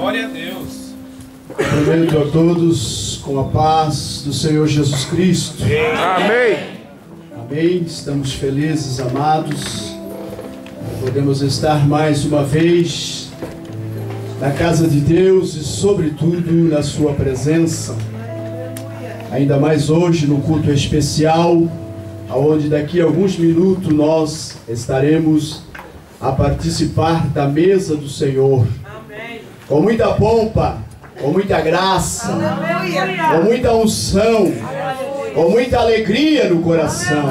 Glória a Deus. Cumprimento a todos com a paz do Senhor Jesus Cristo. Amém. Amém. Estamos felizes, amados. Podemos estar mais uma vez na casa de Deus e, sobretudo, na sua presença. Ainda mais hoje, no culto especial, onde daqui a alguns minutos nós estaremos a participar da mesa do Senhor. Amém. Com muita pompa, com muita graça, com muita unção, com muita alegria no coração.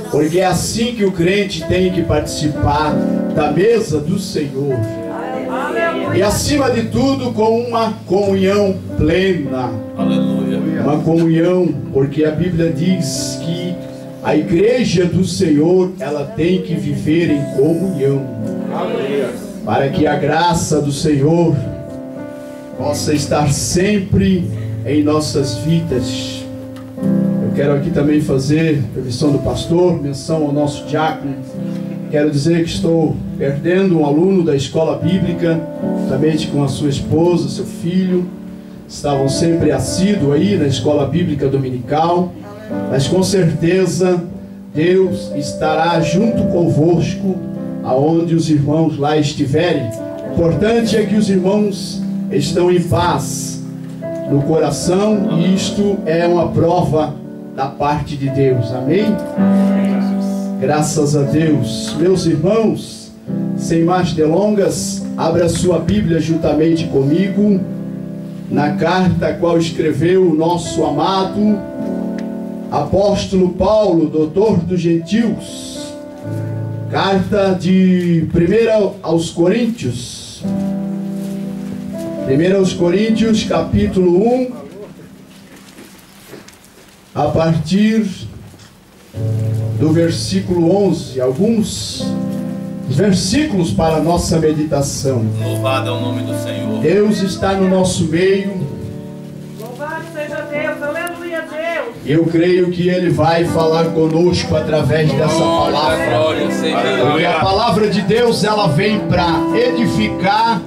Porque é assim que o crente tem que participar da mesa do Senhor. E acima de tudo, com uma comunhão plena. Uma comunhão, porque a Bíblia diz que a igreja do Senhor, ela tem que viver em comunhão. Para que a graça do Senhor possa estar sempre em nossas vidas. Eu quero aqui também fazer permissão do pastor, menção ao nosso diácono. Quero dizer que estou perdendo um aluno da escola bíblica, juntamente com a sua esposa, seu filho. Estavam sempre assíduos aí na escola bíblica dominical. Mas com certeza Deus estará junto convosco aonde os irmãos lá estiverem. O importante é que os irmãos estão em paz no coração, e isto é uma prova da parte de Deus. Amém? Graças a Deus. Meus irmãos, sem mais delongas, abra sua Bíblia juntamente comigo na carta a qual escreveu o nosso amado apóstolo Paulo, doutor dos gentios. Carta de 1 aos Coríntios. 1 aos Coríntios, capítulo 1, a partir do versículo 11. Alguns versículos para a nossa meditação. Louvado é o nome do Senhor. Deus está no nosso meio. Louvado seja Deus, aleluia, Deus. Eu creio que Ele vai falar conosco através dessa palavra. Glória, Senhor. Porque a palavra de Deus, ela vem para edificar,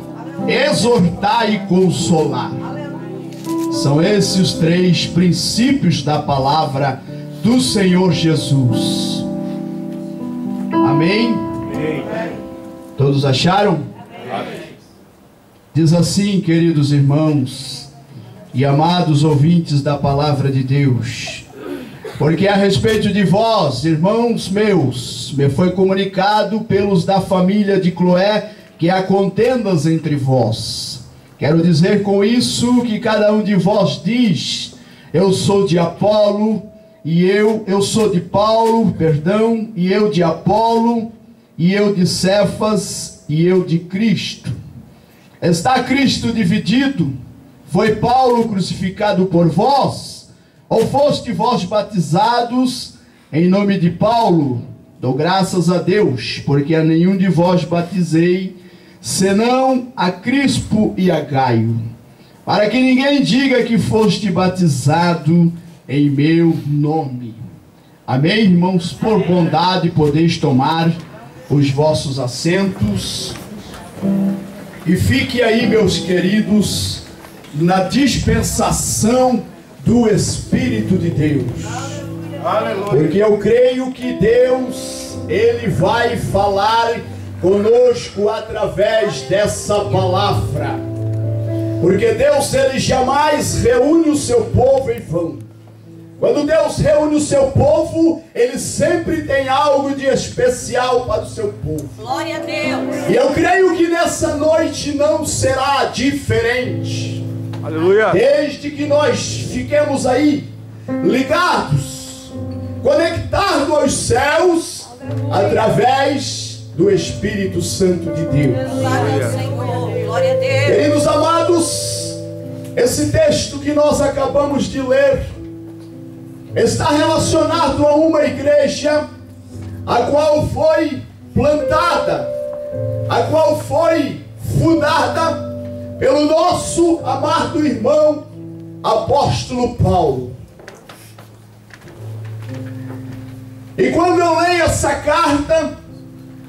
exortar e consolar. São esses os três princípios da palavra do Senhor Jesus. Amém? Todos acharam? Amém. Diz assim, queridos irmãos e amados ouvintes da palavra de Deus: porque a respeito de vós, irmãos meus, me foi comunicado pelos da família de Cloé que há contendas entre vós. Quero dizer com isso que cada um de vós diz: eu sou de Apolo, e eu sou de Paulo, perdão, e eu de Apolo, e eu de Cefas, e eu de Cristo. Está Cristo dividido? Foi Paulo crucificado por vós? Ou foste vós batizados em nome de Paulo? Dou graças a Deus, porque a nenhum de vós batizei, senão a Crispo e a Gaio, para que ninguém diga que foste batizado em meu nome. Amém, irmãos? Por bondade podeis tomar os vossos assentos. E fique aí, meus queridos, na dispensação do Espírito de Deus. Aleluia. Porque eu creio que Deus, Ele vai falar conosco através dessa palavra. Porque Deus, Ele jamais reúne o seu povo em vão. Quando Deus reúne o seu povo, Ele sempre tem algo de especial para o seu povo. Glória a Deus. E eu creio que nessa noite não será diferente. Aleluia. Desde que nós fiquemos aí ligados, conectados aos céus, através do Espírito Santo de Deus. Glória ao Senhor. Glória a Deus. Queridos amados, esse texto que nós acabamos de ler está relacionado a uma igreja a qual foi plantada, a qual foi fundada pelo nosso amado irmão apóstolo Paulo. E quando eu leio essa carta,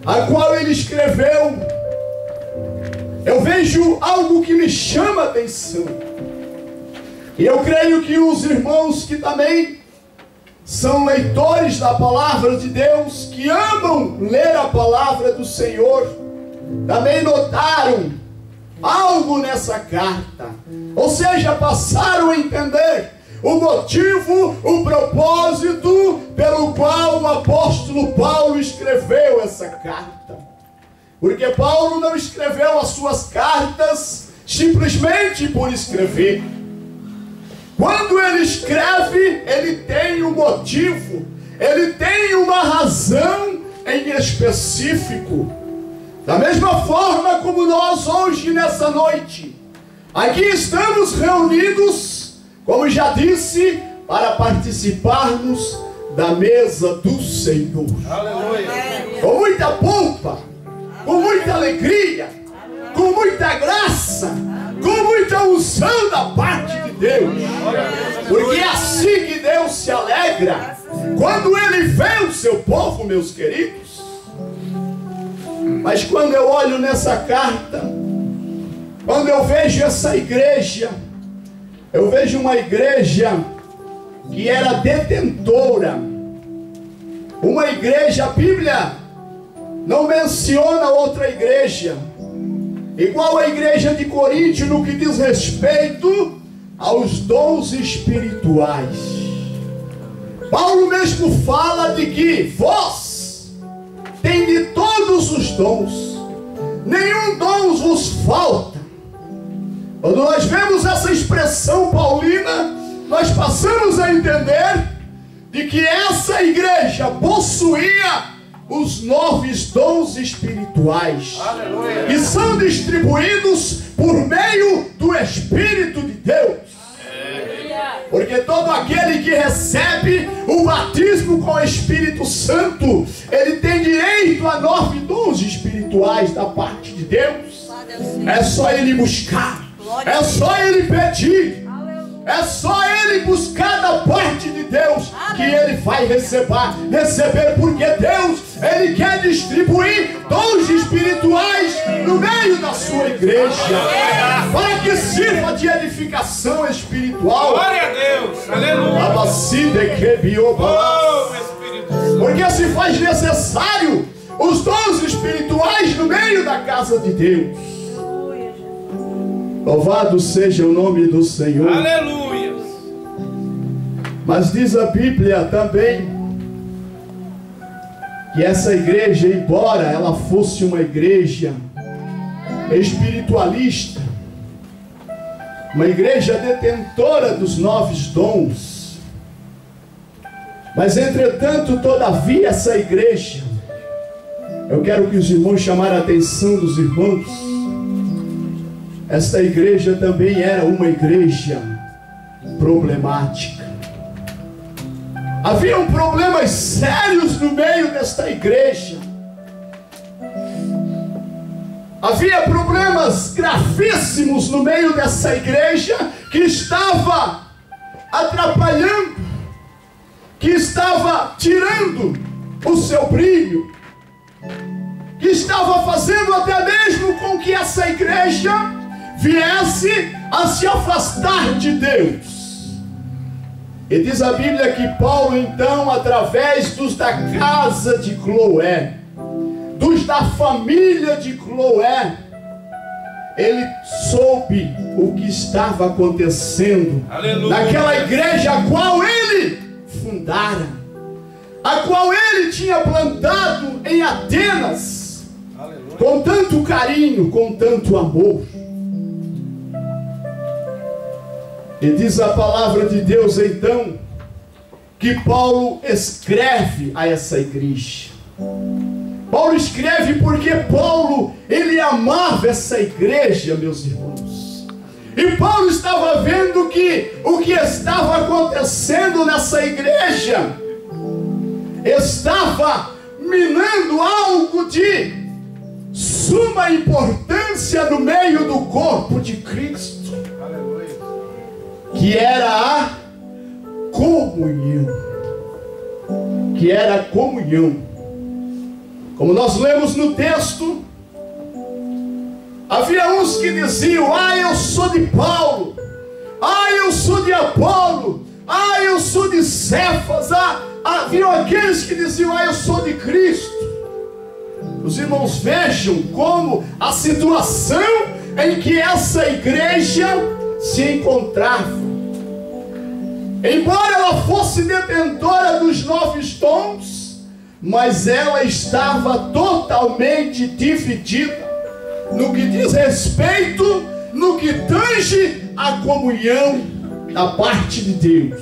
a qual ele escreveu, eu vejo algo que me chama a atenção. E eu creio que os irmãos que também são leitores da palavra de Deus, que amam ler a palavra do Senhor, também notaram algo nessa carta. Ou seja, passaram a entender o motivo, o propósito pelo qual o apóstolo Paulo escreveu essa carta. Porque Paulo não escreveu as suas cartas simplesmente por escrever. Quando ele escreve, ele tem um motivo, ele tem uma razão em específico. Da mesma forma como nós hoje nessa noite, aqui estamos reunidos, como já disse, para participarmos da mesa do Senhor. Aleluia. Com muita pompa, com muita alegria, com muita graça, com muita unção da parte de Deus. Porque é assim que Deus se alegra quando Ele vê o seu povo, meus queridos. Mas quando eu olho nessa carta, quando eu vejo essa igreja, eu vejo uma igreja que era detentora, uma igreja, a Bíblia não menciona outra igreja igual a igreja de Corinto no que diz respeito aos dons espirituais. Paulo mesmo fala de que vós tendes todos os dons, nenhum dom vos falta. Quando nós vemos essa expressão paulina, nós passamos a entender de que essa igreja possuía os 9 dons espirituais. Aleluia. Que são distribuídos por meio do Espírito de Deus. Porque todo aquele que recebe o batismo com o Espírito Santo, ele tem direito a 9 dons espirituais da parte de Deus. É só ele buscar, é só ele pedir, é só ele buscar da parte de Deus que ele vai receber, porque Deus, ele quer distribuir dons espirituais no meio da sua igreja, para que sirva de edificação espiritual. Glória a Deus. Aleluia. Oh, Espírito Santo. Porque se faz necessário os dons espirituais no meio da casa de Deus. Louvado seja o nome do Senhor. Aleluia. Mas diz a Bíblia também que essa igreja, embora ela fosse uma igreja espiritualista, uma igreja detentora dos 9 dons, mas entretanto, todavia, essa igreja, eu quero que os irmãos chamaram a atenção dos irmãos, esta igreja também era uma igreja problemática. Haviam problemas sérios no meio desta igreja. Havia problemas gravíssimos no meio dessa igreja que estava atrapalhando, que estava tirando o seu brilho, que estava fazendo até mesmo com que essa igreja viesse a se afastar de Deus. E diz a Bíblia que Paulo, então, através dos da casa de Cloé, dos da família de Cloé, ele soube o que estava acontecendo. Aleluia. Naquela igreja a qual ele fundara, a qual ele tinha plantado em Atenas. Aleluia. Com tanto carinho, com tanto amor. E diz a palavra de Deus então que Paulo escreve a essa igreja. Paulo escreve porque Paulo, ele amava essa igreja, meus irmãos. E Paulo estava vendo que o que estava acontecendo nessa igreja estava minando algo de suma importância no meio do corpo de Cristo. Que era a comunhão. Que era a comunhão. Como nós lemos no texto, Havia uns que diziam: ah, eu sou de Paulo, ah, eu sou de Apolo, ah, eu sou de Cefas. Havia aqueles que diziam: ah, eu sou de Cristo. Os irmãos vejam como a situação em que essa igreja se encontrava. Embora ela fosse detentora dos 9 dons, mas ela estava totalmente dividida no que diz respeito, no que tange a comunhão da parte de Deus.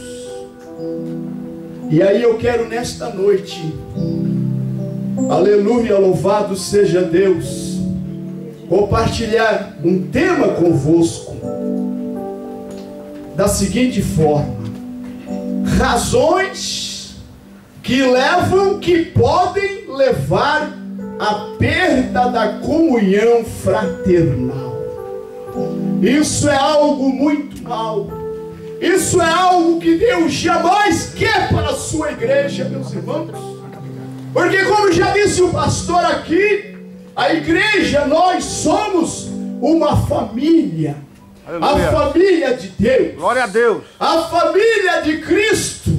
E aí eu quero nesta noite, aleluia, louvado seja Deus, compartilhar um tema convosco da seguinte forma: razões que podem levar à perda da comunhão fraternal. Isso é algo muito mal. Isso é algo que Deus jamais quer para a sua igreja, meus irmãos. Porque, como já disse o pastor aqui, a igreja, nós somos uma família. Aleluia. A família de Deus. Glória a Deus. A família de Cristo.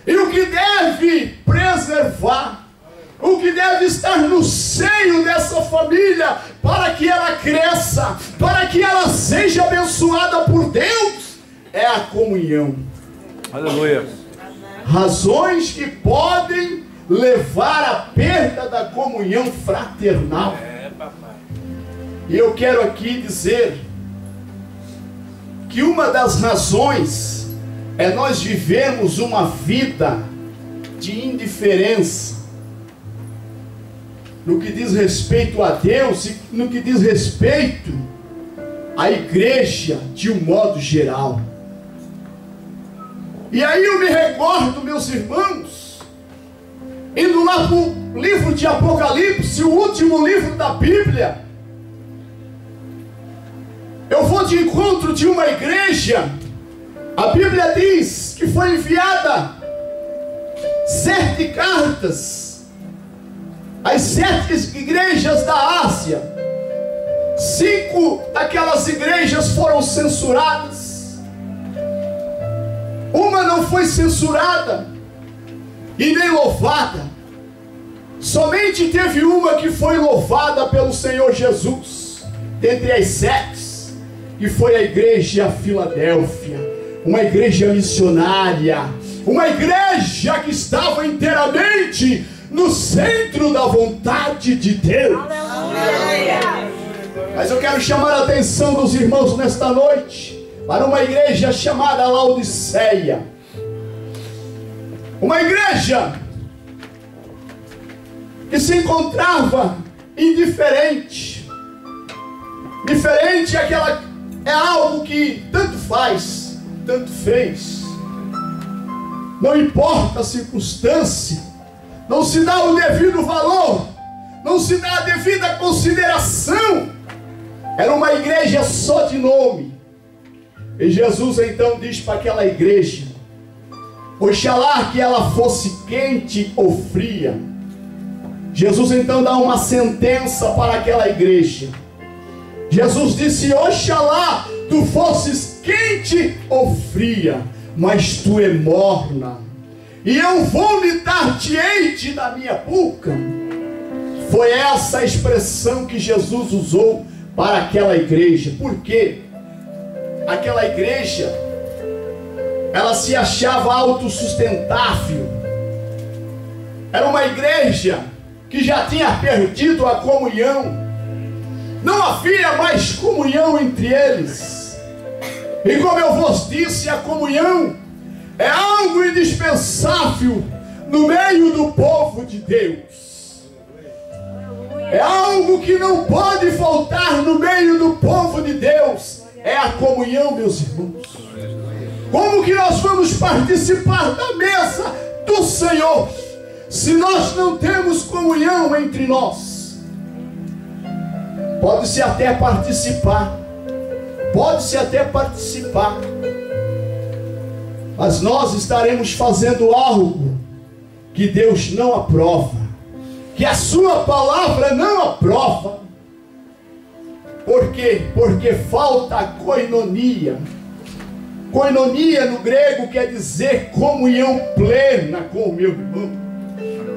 E o que deve preservar, o que deve estar no seio dessa família, para que ela cresça, para que ela seja abençoada por Deus, é a comunhão. Aleluia. Razões que podem levar à perda da comunhão fraternal. Papai. E eu quero aqui dizer que uma das razões é nós vivemos uma vida de indiferença no que diz respeito a Deus e no que diz respeito à igreja de um modo geral. E aí eu me recordo, meus irmãos, indo lá para o livro de Apocalipse, o último livro da Bíblia, eu vou de encontro de uma igreja. A Bíblia diz que foi enviada 7 cartas às 7 igrejas da Ásia. 5 daquelas igrejas foram censuradas. Uma não foi censurada e nem louvada. Somente teve uma que foi louvada pelo Senhor Jesus, dentre as 7, que foi a igreja Filadélfia, uma igreja missionária, uma igreja que estava inteiramente no centro da vontade de Deus. Mas eu quero chamar a atenção dos irmãos nesta noite para uma igreja chamada Laodiceia. Uma igreja que se encontrava indiferente. Diferente é algo que tanto faz, tanto fez. Não importa a circunstância, não se dá o devido valor, não se dá a devida consideração. Era uma igreja só de nome. E Jesus então diz para aquela igreja: oxalá que ela fosse quente ou fria. Jesus então dá uma sentença para aquela igreja. Jesus disse: oxalá tu fosses quente ou fria, mas tu é morna, e eu vomitar-te-ei da minha boca. Foi essa a expressão que Jesus usou para aquela igreja. Por quê? Aquela igreja, ela se achava autossustentável. Era uma igreja que já tinha perdido a comunhão. Não havia mais comunhão entre eles. E como eu vos disse, a comunhão é algo indispensável no meio do povo de Deus. É algo que não pode faltar no meio do povo de Deus. É a comunhão, meus irmãos. Como que nós vamos participar da mesa do Senhor se nós não temos comunhão entre nós? Pode-se até participar, mas nós estaremos fazendo algo que Deus não aprova, que a sua palavra não aprova. Por quê? Porque falta a koinonia. Koinonia no grego quer dizer comunhão plena com o meu irmão.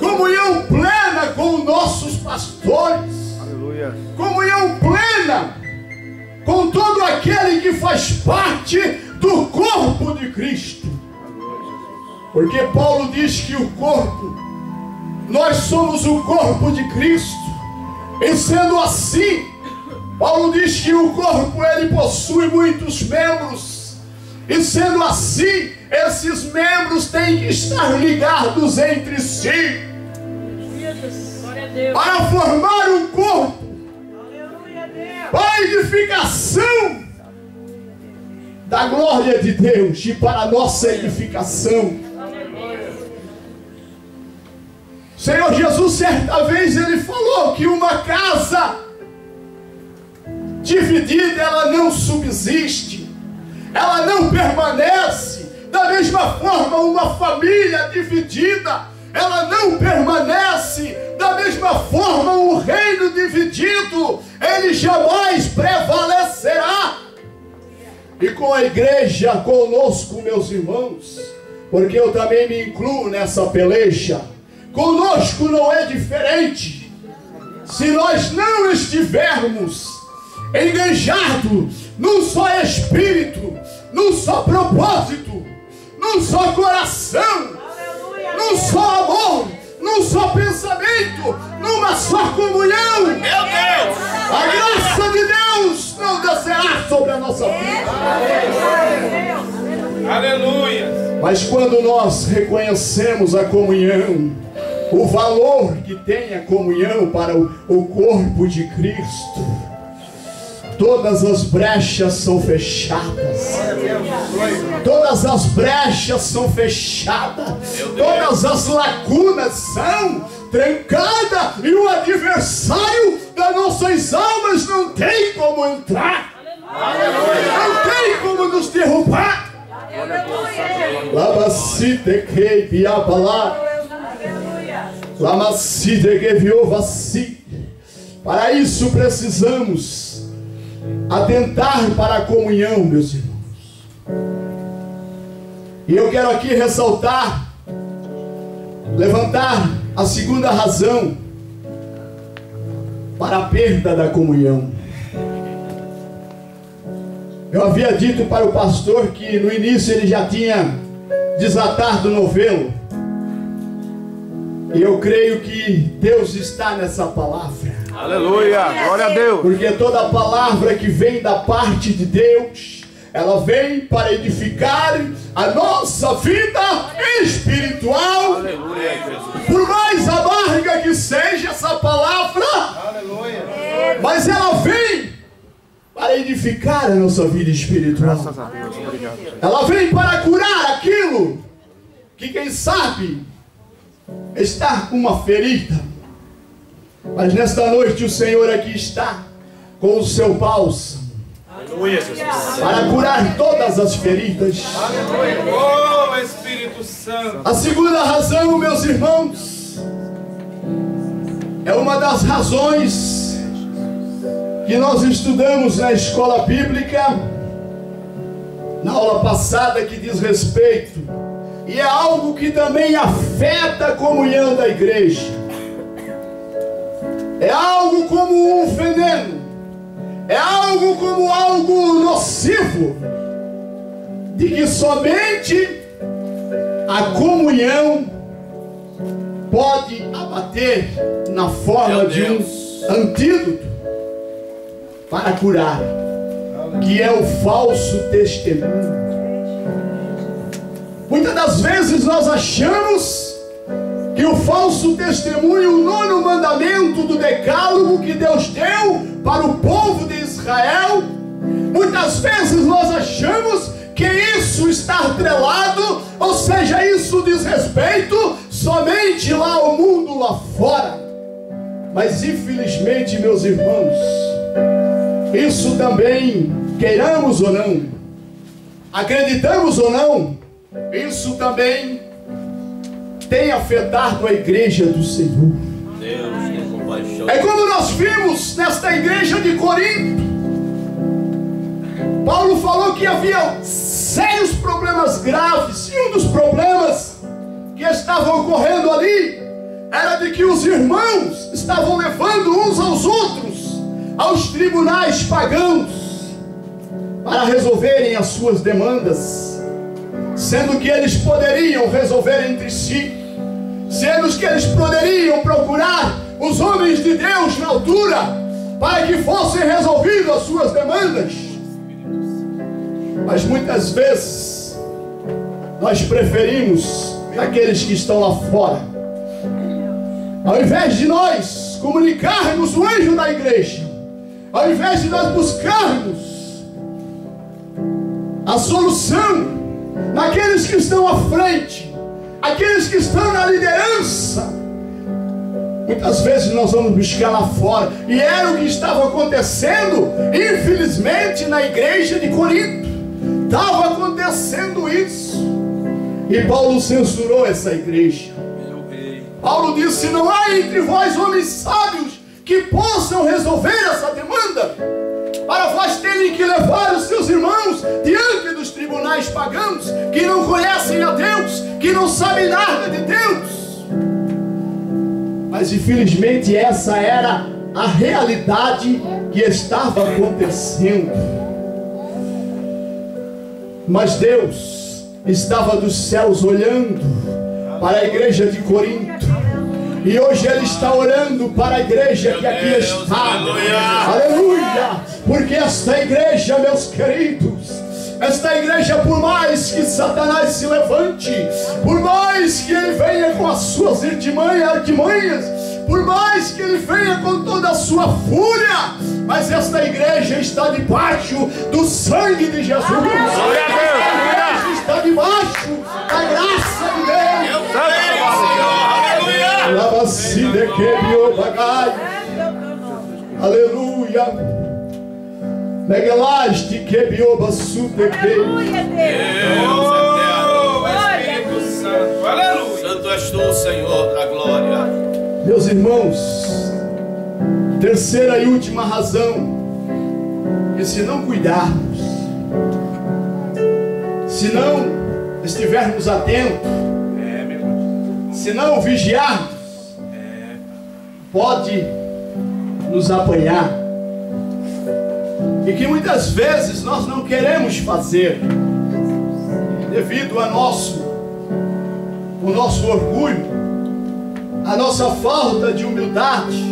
Comunhão plena com os nossos pastores. Aleluia. Comunhão plena com todo aquele que faz parte do corpo de Cristo. Porque Paulo diz que o corpo, nós somos o corpo de Cristo. E sendo assim, Paulo diz que o corpo ele possui muitos membros. E sendo assim, esses membros têm que estar ligados entre si para formar um corpo, para a edificação da glória de Deus e para a nossa edificação. O Senhor Jesus certa vez ele falou que uma casa dividida ela não subsiste, ela não permanece. Da mesma forma, uma família dividida ela não permanece. Da mesma forma, um reino dividido ele jamais prevalecerá. E com a igreja conosco, meus irmãos, porque eu também me incluo nessa peleja, conosco não é diferente. Se nós não estivermos enganjados num só espírito, num só propósito, num só coração, num só amor, num só pensamento, numa só comunhão, meu Deus, a graça de Deus não descerá sobre a nossa vida. Aleluia. Mas quando nós reconhecemos a comunhão, o valor que tem a comunhão para o corpo de Cristo, todas as brechas são fechadas. Todas as brechas são fechadas. Todas as lacunas são trancadas. E o adversário das nossas almas não tem como entrar. Não tem como nos derrubar. Lamacite que piabalá. Lamacite que viovassi. Para isso precisamos atentar para a comunhão, meus irmãos. E eu quero aqui ressaltar, levantar a segunda razão para a perda da comunhão. Eu havia dito para o pastor que no início ele já tinha desatado o novelo. E eu creio que Deus está nessa palavra. Aleluia. Glória a Deus. Porque toda palavra que vem da parte de Deus, ela vem para edificar a nossa vida espiritual. Aleluia, Jesus. Por mais amarga que seja essa palavra, Aleluia. mas ela vem para edificar a nossa vida espiritual. Graças a Deus. Obrigado. Ela vem para curar aquilo que, quem sabe, está com uma ferida. Mas nesta noite o Senhor aqui está com o seu bálsamo. Aleluia, Jesus. Para curar todas as feridas. Aleluia. Oh, Espírito Santo. A segunda razão, meus irmãos, é uma das razões que nós estudamos na escola bíblica, na aula passada, que diz respeito, e é algo que também afeta a comunhão da igreja. É algo como um veneno, é algo como algo nocivo, de que somente a comunhão pode abater na forma de um antídoto para curar, que é o falso testemunho. Muitas das vezes nós achamos que o falso testemunho, o nono mandamento do decálogo que Deus deu para o povo de Israel, muitas vezes nós achamos que isso está atrelado, ou seja, isso diz respeito somente lá ao mundo lá fora. Mas infelizmente, meus irmãos, isso também, queiramos ou não, acreditamos ou não, isso também tem afetado a igreja do Senhor. Deus tem compaixão. É como nós vimos nesta igreja de Corinto, Paulo falou que havia sérios problemas graves, e um dos problemas que estavam ocorrendo ali era de que os irmãos estavam levando uns aos outros aos tribunais pagãos para resolverem as suas demandas, sendo que eles poderiam resolver entre si, sendo que eles poderiam procurar os homens de Deus na altura para que fossem resolvidas as suas demandas. Mas muitas vezes nós preferimos aqueles que estão lá fora, ao invés de nós comunicarmos o anjo da igreja, ao invés de nós buscarmos a solução naqueles que estão à frente, aqueles que estão na liderança, muitas vezes nós vamos buscar lá fora. E era o que estava acontecendo, infelizmente, na igreja de Corinto. Estava acontecendo isso, e Paulo censurou essa igreja. Paulo disse: não há entre vós homens sábios que possam resolver essa demanda, para vós terem que levar os seus irmãos diante dos tribunais pagãos, que não conhecem a Deus, que não sabem nada de Deus. Mas infelizmente essa era a realidade que estava acontecendo. Mas Deus estava dos céus olhando para a igreja de Corinto, e hoje Ele está orando para a igreja que aqui está. Aleluia! Porque esta igreja, meus queridos, esta igreja, por mais que Satanás se levante, por mais que ele venha com as suas artimanhas, por mais que ele venha com toda a sua fúria, mas esta igreja está debaixo do sangue de Jesus. Esta igreja está debaixo da graça de Deus. Aleluia. Megelaste que bioba suteke. Aleluia, Deus. Espírito Santo. Aleluia. Santo és tu, Senhor da glória. Meus irmãos, terceira e última razão, que se não cuidarmos, se não estivermos atentos, se não vigiarmos, pode nos apanhar. E que muitas vezes nós não queremos fazer, devido ao nosso orgulho, a nossa falta de humildade.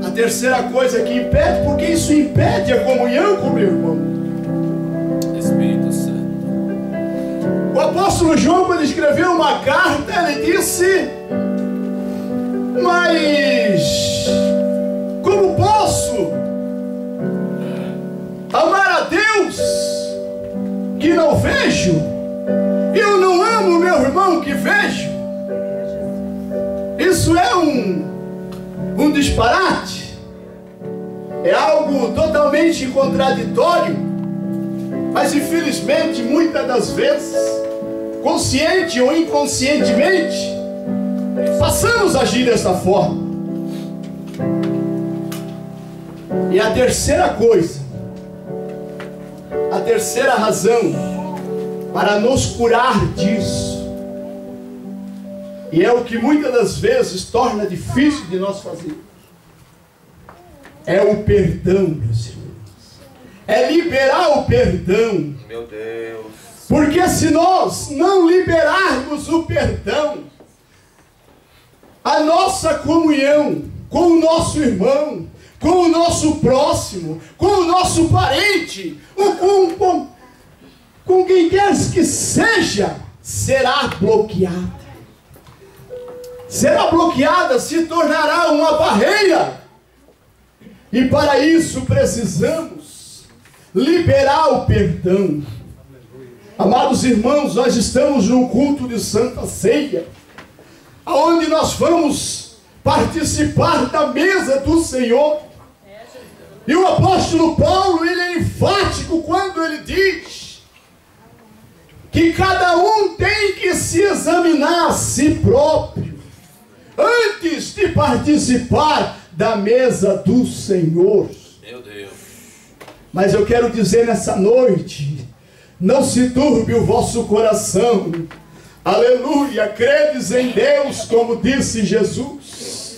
A terceira coisa que impede, porque isso impede a comunhão com o meu irmão. Espírito Santo. O apóstolo João, quando escreveu uma carta, ele disse: mas como posso amar a Deus que não vejo? Eu não amo o meu irmão que vejo. Isso é um disparate, é algo totalmente contraditório. Mas infelizmente, muitas das vezes, consciente ou inconscientemente, passamos a agir dessa forma. E a terceira coisa, a terceira razão para nos curar disso, e é o que muitas das vezes torna difícil de nós fazermos, é o perdão, meus irmãos. É liberar o perdão. Meu Deus. Porque se nós não liberarmos o perdão, a nossa comunhão com o nosso irmão, com o nosso próximo, com o nosso parente, ou com quem quer que seja, será bloqueada. Será bloqueada, se tornará uma barreira. E para isso precisamos liberar o perdão. Amados irmãos, nós estamos num culto de Santa Ceia, onde nós vamos participar da mesa do Senhor. E o apóstolo Paulo, ele é enfático quando ele diz que cada um tem que se examinar a si próprio antes de participar da mesa do Senhor. Meu Deus. Mas eu quero dizer nessa noite, não se turbe o vosso coração. Aleluia, credes em Deus, como disse Jesus.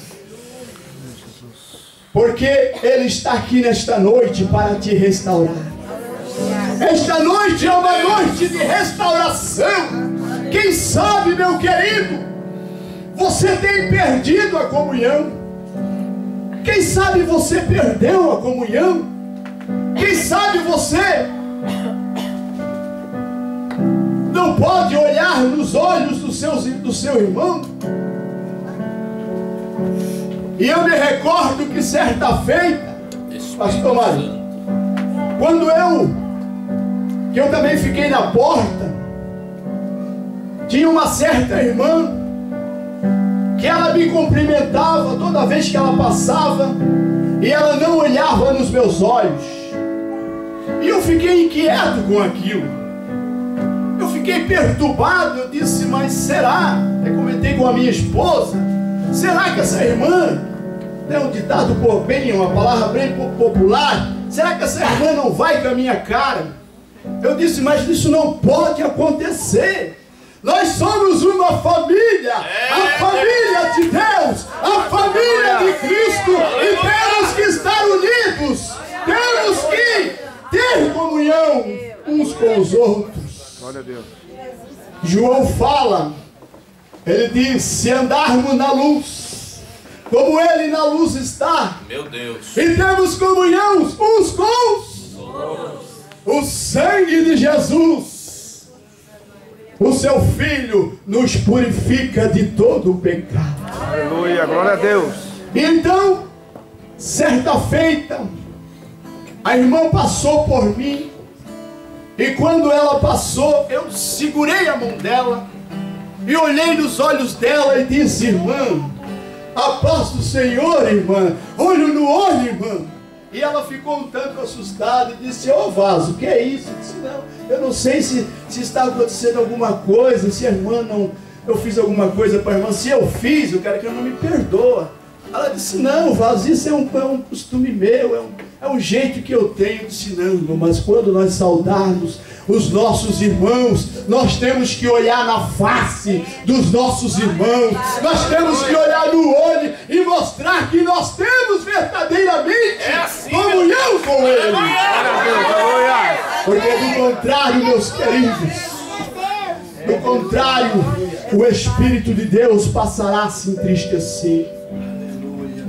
Porque Ele está aqui nesta noite para te restaurar. Esta noite é uma noite de restauração. Quem sabe, meu querido, você tem perdido a comunhão. Quem sabe você perdeu a comunhão. Quem sabe você não pode olhar nos olhos do seu irmão. E eu me recordo que certa feita, pastor Mário, quando eu também fiquei na porta, tinha uma certa irmã que ela me cumprimentava toda vez que ela passava e ela não olhava nos meus olhos. E eu fiquei inquieto com aquilo. Eu fiquei perturbado. Eu disse, mas será? Eu comentei com a minha esposa, será que essa irmã, é um ditado bem, uma palavra bem popular, será que essa irmã não vai com a minha cara? Eu disse, mas isso não pode acontecer. Nós somos uma família, a família de Deus, a família de Cristo, e temos que estar unidos, temos que ter comunhão uns com os outros. Glória a Deus. João fala, ele diz, se andarmos na luz, como Ele na luz está, Meu Deus. e temos comunhão uns com os, o sangue de Jesus, o seu Filho, nos purifica de todo o pecado. Aleluia, glória a Deus. E então, certa feita, a irmã passou por mim, e quando ela passou, eu segurei a mão dela, e olhei nos olhos dela e disse, irmã, a paz do Senhor, irmã, olho no olho, irmã. E ela ficou um tanto assustada e disse, ô vaso, o que é isso? Eu disse, não, eu não sei se está acontecendo alguma coisa, se a irmã não, eu fiz alguma coisa para a irmã. Se eu fiz, eu quero que a irmã me perdoa. Ela disse, não, vaso, isso é um costume meu, é um jeito que eu tenho. Eu disse, não, irmão, mas quando nós saudarmos os nossos irmãos, nós temos que olhar na face dos nossos irmãos, nós temos que olhar no olho e mostrar que nós temos verdadeiramente comunhão com Ele. Porque do contrário, meus queridos, do contrário, o Espírito de Deus passará a se entristecer.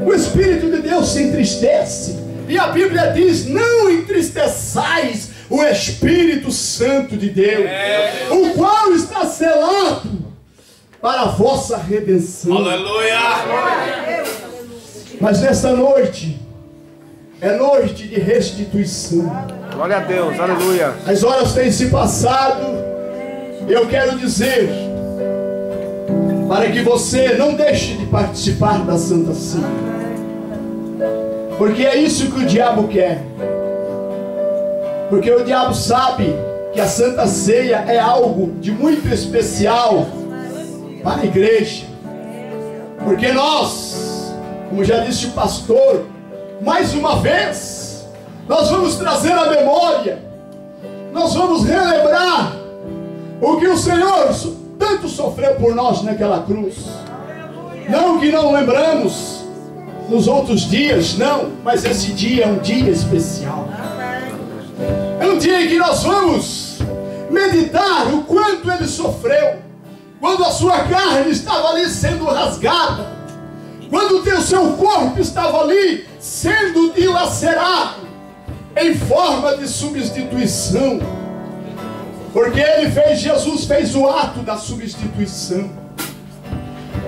O Espírito de Deus se entristece, e a Bíblia diz, não entristeçais o Espírito Santo de Deus, o qual está selado para a vossa redenção. Aleluia! Mas nesta noite é noite de restituição. Glória a Deus, aleluia. As horas têm se passado. Eu quero dizer, para que você não deixe de participar da Santa Ceia, porque é isso que o diabo quer. Porque o diabo sabe que a Santa Ceia é algo de muito especial para a igreja. Porque nós, como já disse o pastor, mais uma vez, nós vamos trazer à memória, nós vamos relembrar o que o Senhor tanto sofreu por nós naquela cruz. Não que não lembramos nos outros dias, não, mas esse dia é um dia especial. É um dia em que nós vamos meditar o quanto Ele sofreu, quando a sua carne estava ali sendo rasgada, quando o seu corpo estava ali sendo dilacerado em forma de substituição. Porque Jesus fez o ato da substituição.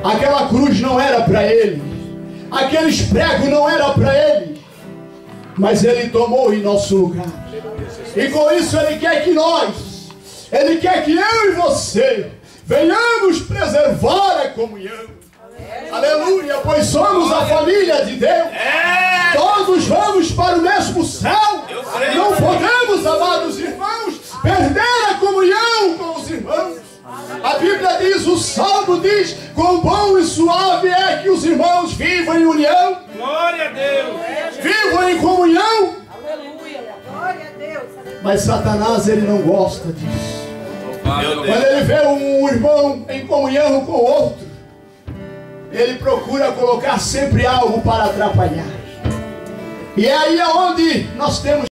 Aquela cruz não era para Ele, aqueles pregos não era para Ele, mas Ele tomou em nosso lugar. E com isso Ele quer que Ele quer que eu e você venhamos preservar a comunhão. Aleluia, pois somos a família de Deus. Todos vamos para o mesmo céu. Não podemos, amados irmãos, perder a comunhão com os irmãos. A Bíblia diz, o Salmo diz, quão bom e suave é que os irmãos vivam em união. Glória a Deus. Vivam em comunhão. Mas Satanás, ele não gosta disso. Meu Deus. Quando ele vê um irmão em comunhão com o outro, ele procura colocar sempre algo para atrapalhar. E é aí onde nós temos